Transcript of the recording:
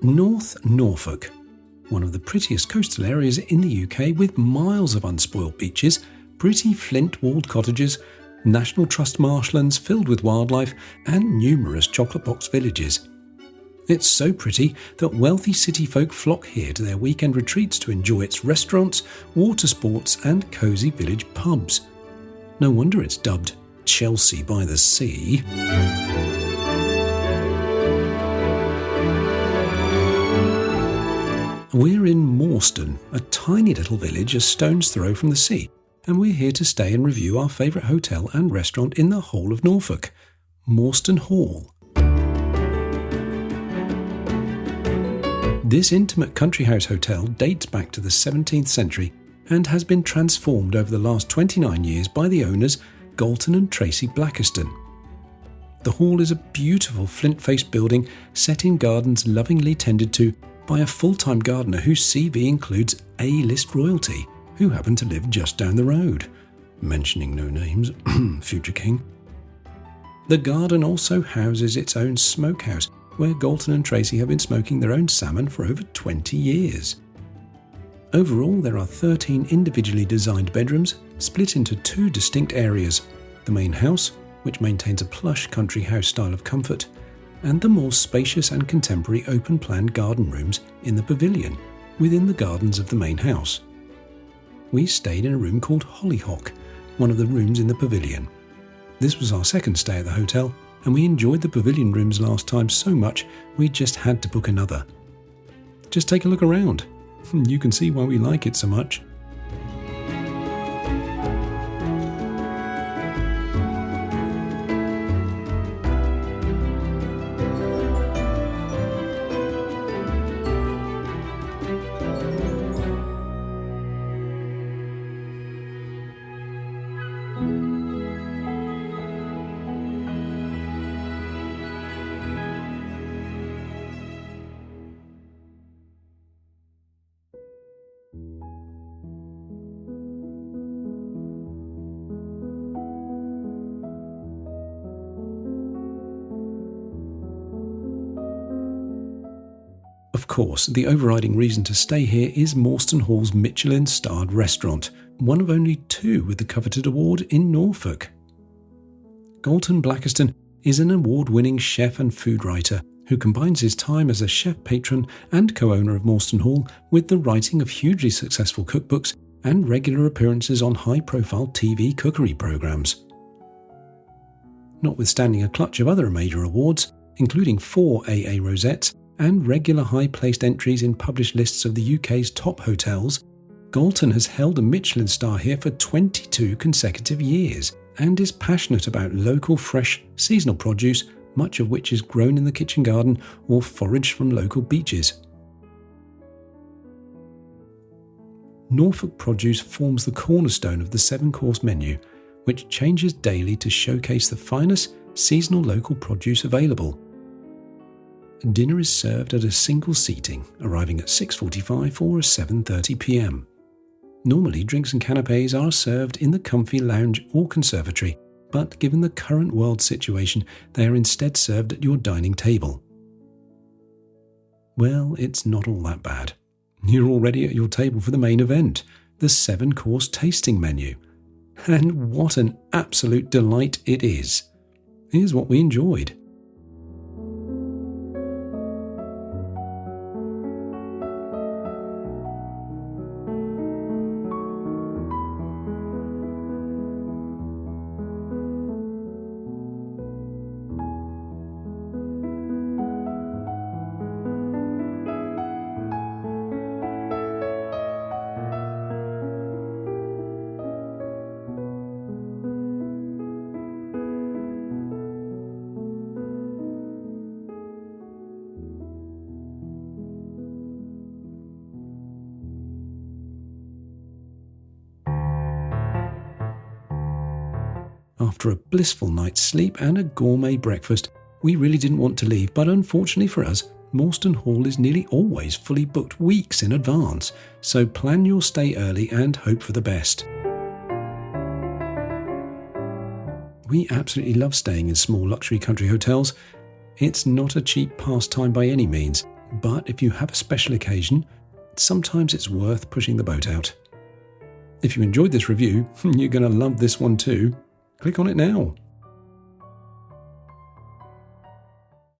North Norfolk, one of the prettiest coastal areas in the UK with miles of unspoilt beaches, pretty flint-walled cottages, National Trust marshlands filled with wildlife, and numerous chocolate box villages. It's so pretty that wealthy city folk flock here to their weekend retreats to enjoy its restaurants, water sports, and cosy village pubs. No wonder it's dubbed Chelsea by the Sea. We're in Morston, a tiny little village a stone's throw from the sea, and we're here to stay and review our favourite hotel and restaurant in the whole of Norfolk, Morston Hall. This intimate country house hotel dates back to the 17th century and has been transformed over the last 29 years by the owners Galton and Tracy Blackiston. The hall is a beautiful flint-faced building set in gardens lovingly tended to by a full-time gardener whose CV includes A-list royalty, who happen to live just down the road. Mentioning no names, future king. The garden also houses its own smokehouse, where Galton and Tracy have been smoking their own salmon for over 20 years. Overall, there are 13 individually designed bedrooms, split into two distinct areas: the main house, which maintains a plush country house style of comfort, and the more spacious and contemporary open-plan garden rooms in the pavilion, within the gardens of the main house. We stayed in a room called Hollyhock, one of the rooms in the pavilion. This was our second stay at the hotel, and we enjoyed the pavilion rooms last time so much we just had to book another. Just take a look around. You can see why we like it so much. Of course, the overriding reason to stay here is Morston Hall's Michelin-starred restaurant, one of only two with the coveted award in Norfolk. Galton Blackiston is an award-winning chef and food writer who combines his time as a chef patron and co-owner of Morston Hall with the writing of hugely successful cookbooks and regular appearances on high-profile TV cookery programmes. Notwithstanding a clutch of other major awards, including 4 AA rosettes, and regular high-placed entries in published lists of the UK's top hotels, Galton has held a Michelin star here for 22 consecutive years and is passionate about local, fresh, seasonal produce, much of which is grown in the kitchen garden or foraged from local beaches. Norfolk produce forms the cornerstone of the 7-course menu, which changes daily to showcase the finest seasonal local produce available. Dinner is served at a single seating, arriving at 6:45 or 7:30 p.m. Normally, drinks and canapés are served in the comfy lounge or conservatory, but given the current world situation, they are instead served at your dining table. Well, it's not all that bad. You're already at your table for the main event, the 7-course tasting menu. And what an absolute delight it is. Here's what we enjoyed. After a blissful night's sleep and a gourmet breakfast, we really didn't want to leave, but unfortunately for us, Morston Hall is nearly always fully booked weeks in advance, so plan your stay early and hope for the best. We absolutely love staying in small luxury country hotels. It's not a cheap pastime by any means, but if you have a special occasion, sometimes it's worth pushing the boat out. If you enjoyed this review, you're going to love this one too. Click on it now.